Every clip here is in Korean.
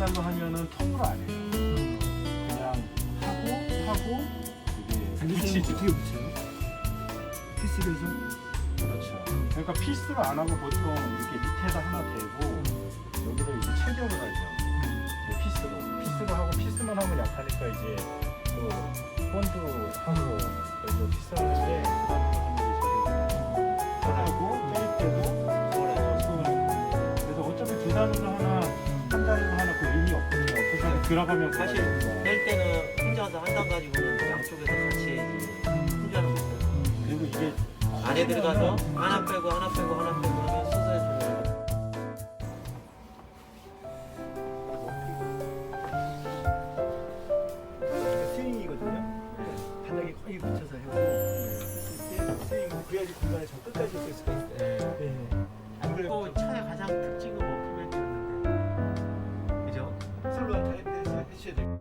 달로 하면은 통으로 안 해요. 그냥 하고 이게 붙이죠. 어떻게 붙여요? 피스에서? 그렇죠. 그러니까 피스로 안 하고 보통 이렇게 밑에다 하나 대고 여기를 이제 체결을 하죠. 피스로 하고 피스만 하면 약하니까 이제 또 본드 하고 그래서 피스하는데 하고 뺄 때도 그래서 어차피 두 단으로 하나 한 단으로 하나 그 의미 없거든요. 그래서 들어가면 사실 뺄 때는 혼자서 한 단 가지고는 양쪽에서 같이 해야지 혼자는 못해요. 그리고 이게 안에 들어가서 하나 빼고 하나 빼고 하나 빼고 하면 서서히 들어가요. 스윙이거든요. 바닥에 거의 붙여서 하고 했을 때 스윙 그래야지 공간에 저 끝까지 있을 수가 있어요. 네. 안 그래도 또 차의 가장 특징은 머피배드였는데 그죠? 솔로한테 해주셔야 돼요.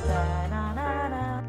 따라라라.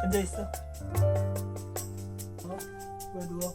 앉아 있어. 왜 누워?